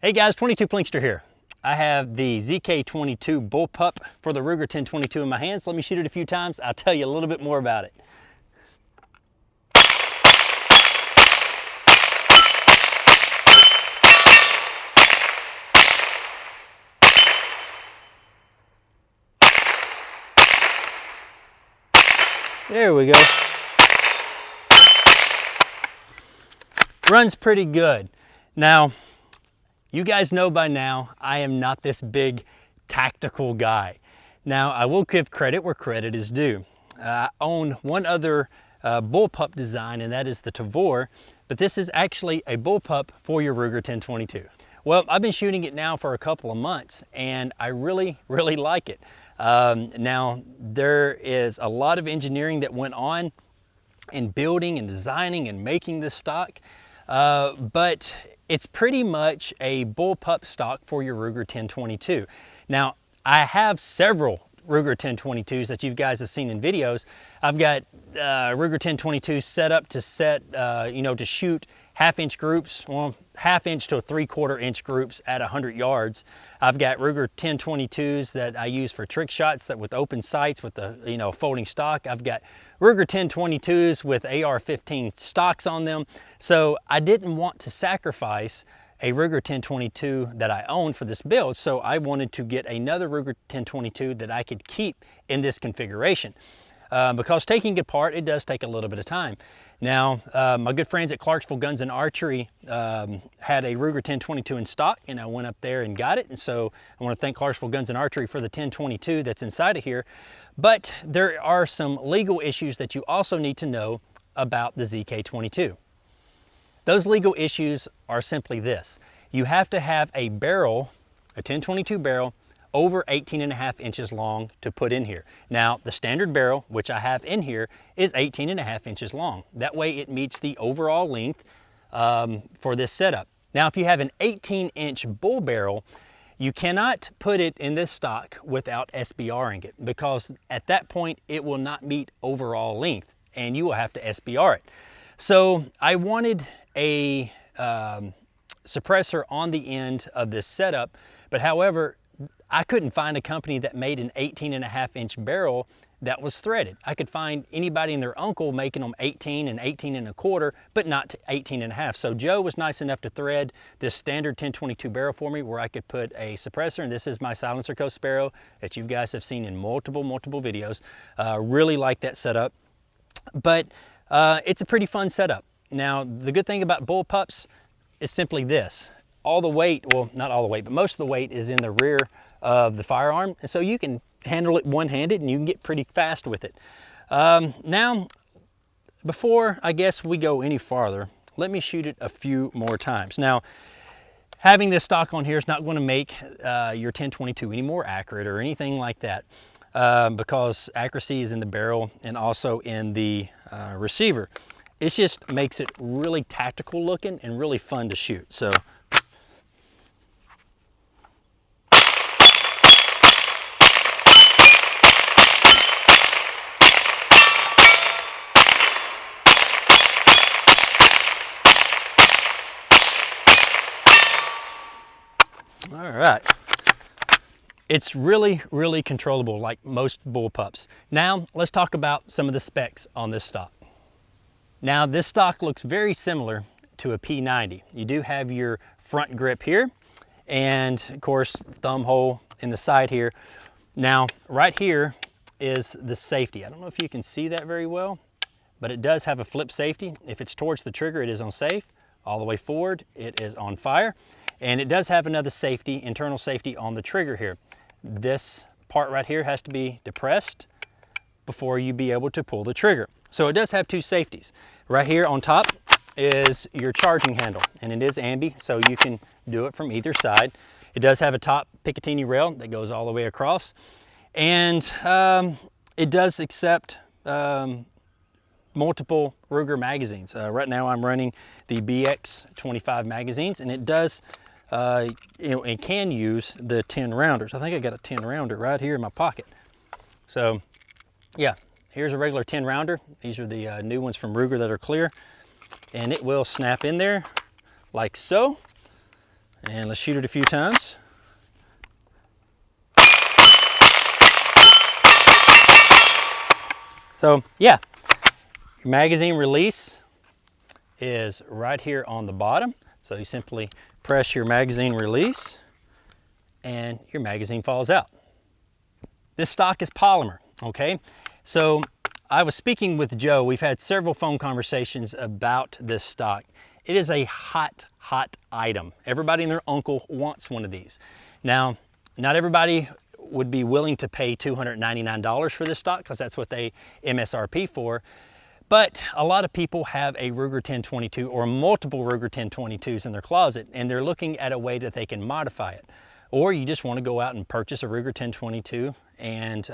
Hey guys, 22 Plinkster here. I have the ZK22 bullpup for the Ruger 1022 in my hands. Let me shoot it a few times. I'll tell you a little bit more about it. There we go. Runs pretty good. Now, you guys know by now, I am not this big tactical guy. Now, I will give credit where credit is due. I own one other bullpup design, and that is the Tavor, but this is actually a bullpup for your Ruger 1022. Well, I've been shooting it now for a couple of months, and I really like it. Now, there is a lot of engineering that went on in building and designing and making this stock, but it's pretty much a bullpup stock for your Ruger 1022. Now, I have several Ruger 1022s that you guys have seen in videos. I've got Ruger 1022 set up to to shoot half-inch groups, well, half-inch to 3/4-inch groups at 100 yards. I've got Ruger 1022s that I use for trick shots that with open sights with the folding stock. I've got Ruger 1022s with AR-15 stocks on them. So I didn't want to sacrifice a Ruger 1022 that I own for this build, so I wanted to get another Ruger 1022 that I could keep in this configuration. Because taking it apart, it does take a little bit of time. Now, my good friends at Clarksville Guns and Archery had a Ruger 1022 in stock, and I went up there and got it. And so I want to thank Clarksville Guns and Archery for the 1022 that's inside of here. But there are some legal issues that you also need to know about the ZK22. Those legal issues are simply this. You have to have a barrel, a 1022 barrel, over 18.5 inches long to put in here. Now, the standard barrel, which I have in here, is 18.5 inches long. That way it meets the overall length for this setup. Now, if you have an 18-inch bull barrel, you cannot put it in this stock without SBRing it, because at that point it will not meet overall length and you will have to SBR it. So I wanted a suppressor on the end of this setup, but however, I couldn't find a company that made an 18.5-inch barrel that was threaded. I could find anybody and their uncle making them 18 and 18.25, but not 18.5. So Joe was nice enough to thread this standard 1022 barrel for me where I could put a suppressor, and this is my Silencer Co. Sparrow that you guys have seen in multiple videos. Really like that setup, but it's a pretty fun setup. Now, the good thing about bullpups is simply this. All the weight, well, not all the weight, but most of the weight is in the rear of the firearm. And so you can handle it one-handed and you can get pretty fast with it. Now, before I guess we go any farther, let me shoot it a few more times. Now, having this stock on here is not going to make your 1022 any more accurate or anything like that, because accuracy is in the barrel and also in the receiver. It just makes it really tactical looking and really fun to shoot. So all right. It's really controllable like most bullpups. Now, let's talk about some of the specs on this stock. Now, this stock looks very similar to a P90. You do have your front grip here, and of course, thumb hole in the side here. Now, right here is the safety. I don't know if you can see that very well, but it does have a flip safety. If it's towards the trigger, it is on safe. All the way forward, it is on fire. And it does have another safety, internal safety on the trigger here. This part right here has to be depressed before you be able to pull the trigger. So it does have two safeties. Right here on top is your charging handle, and it is ambi, so you can do it from either side. It does have a top Picatinny rail that goes all the way across, and it does accept multiple Ruger magazines. Right now I'm running the BX25 magazines, and it does it can use the 10 rounders. I think I got a 10 rounder right here in my pocket. So yeah, here's a regular 10 rounder. These are the new ones from Ruger that are clear, and it will snap in there like so. And let's shoot it a few times. So yeah, your magazine release is right here on the bottom. So you simply press your magazine release and your magazine falls out. This stock is polymer, okay? So I was speaking with Joe. We've had several phone conversations about this stock. It is a hot item. Everybody and their uncle wants one of these. Now, not everybody would be willing to pay $299 for this stock because that's what they MSRP for. But a lot of people have a Ruger 1022 or multiple Ruger 1022s in their closet, and they're looking at a way that they can modify it. Or you just want to go out and purchase a Ruger 1022 and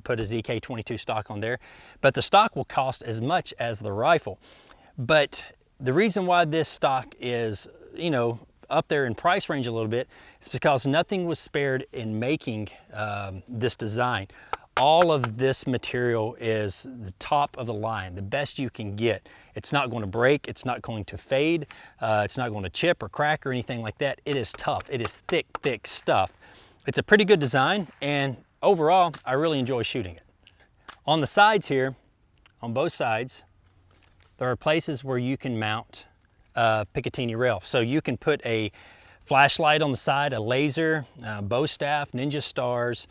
put a ZK22 stock on there. But the stock will cost as much as the rifle. But the reason why this stock is, you know, up there in price range a little bit is because nothing was spared in making this design. All of this material is the top of the line, the best you can get. It's not going to break, it's not going to fade, it's not going to chip or crack or anything like that. It is tough, it is thick stuff. It's a pretty good design, and overall, I really enjoy shooting it. On the sides here, on both sides, there are places where you can mount Picatinny rail. So you can put a flashlight on the side, a laser, bow staff, ninja stars,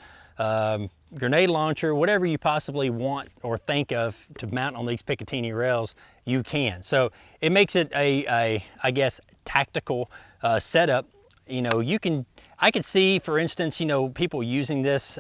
grenade launcher, whatever you possibly want or think of to mount on these Picatinny rails, you can. So it makes it I guess, tactical setup. You know, I could see, for instance, you know, people using this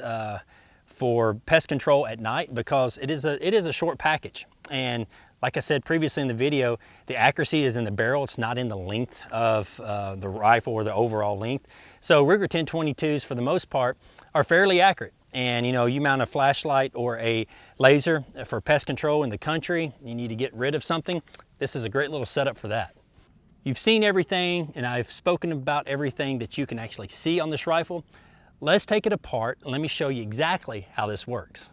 for pest control at night because it is a short package. And like I said previously in the video, the accuracy is in the barrel. It's not in the length of the rifle or the overall length. So Ruger 1022s, for the most part, are fairly accurate. And you know, you mount a flashlight or a laser for pest control in the country, you need to get rid of something, this is a great little setup for that. You've seen everything, and I've spoken about everything that you can actually see on this rifle. Let's take it apart and let me show you exactly how this works.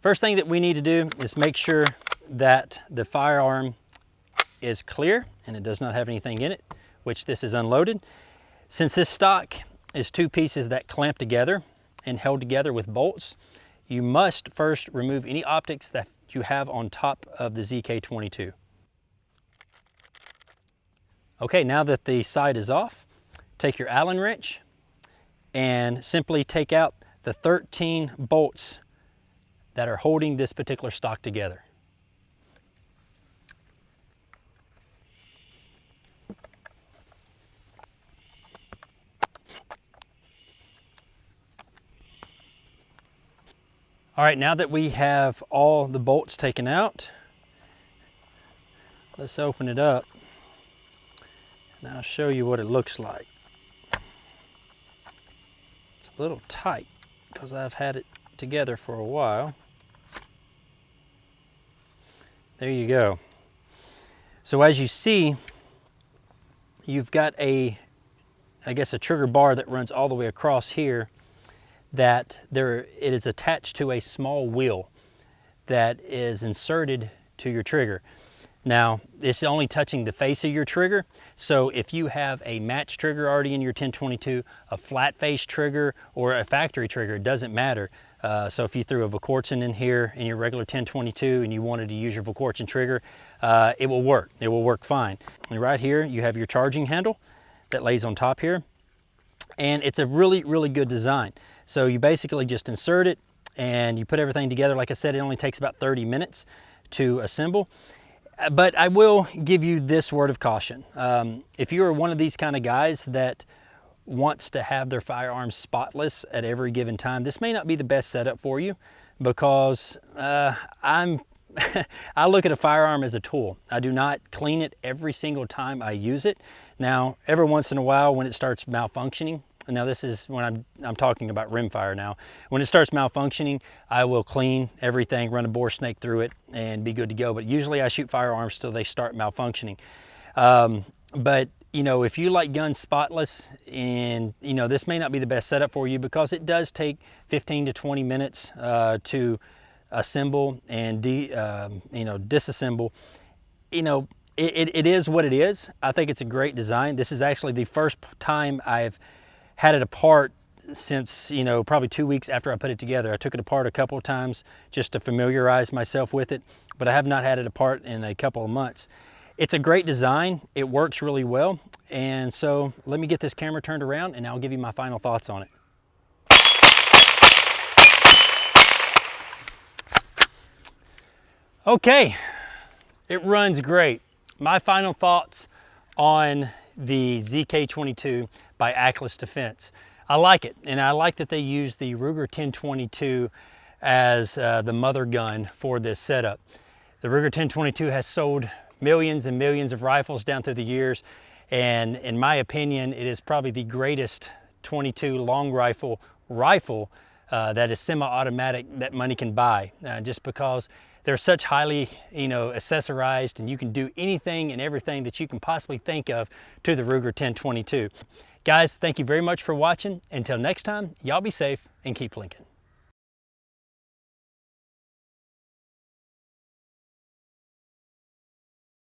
First thing that we need to do is make sure that the firearm is clear and it does not have anything in it, which this is unloaded. Since this stock is two pieces that clamp together and held together with bolts, you must first remove any optics that you have on top of the ZK22. Okay, now that the side is off, take your Allen wrench and simply take out the 13 bolts that are holding this particular stock together. All right, now that we have all the bolts taken out, let's open it up and I'll show you what it looks like. It's a little tight because I've had it together for a while. There you go. So as you see, you've got I guess a trigger bar that runs all the way across here, that it is attached to a small wheel that is inserted to your trigger. Now, it's only touching the face of your trigger, so if you have a match trigger already in your 1022, a flat face trigger, or a factory trigger, it doesn't matter. So if you threw a Vorkwarzen in here in your regular 1022 and you wanted to use your Vorkwarzen trigger, it will work. It will work fine. And right here, you have your charging handle that lays on top here, and it's a really, really good design. So you basically just insert it and you put everything together. Like I said, it only takes about 30 minutes to assemble. But I will give you this word of caution. If you are one of these kind of guys that wants to have their firearms spotless at every given time, this may not be the best setup for you, because I look at a firearm as a tool. I do not clean it every single time I use it. Now, every once in a while when it starts malfunctioning, now this is when I'm talking about rimfire now. When it starts malfunctioning, I will clean everything, run a bore snake through it, and be good to go. But usually I shoot firearms till they start malfunctioning. But you know, if you like guns spotless, and you know, this may not be the best setup for you, because it does take 15 to 20 minutes to assemble and disassemble. You know, it is what it is. I think it's a great design. This is actually the first time I've had it apart since, you know, probably 2 weeks after I put it together. I took it apart a couple of times just to familiarize myself with it, but I have not had it apart in a couple of months. It's a great design. It works really well. And so let me get this camera turned around and I'll give you my final thoughts on it. Okay, it runs great. My final thoughts on the ZK22 by Atlas Defense. I like it, and I like that they use the Ruger 1022 as the mother gun for this setup. The Ruger 1022 has sold millions and millions of rifles down through the years, and in my opinion, it is probably the greatest 22 long rifle that is semi-automatic that money can buy, just because they're such highly, you know, accessorized, and you can do anything and everything that you can possibly think of to the Ruger 1022. Guys, thank you very much for watching. Until next time, y'all be safe and keep linking.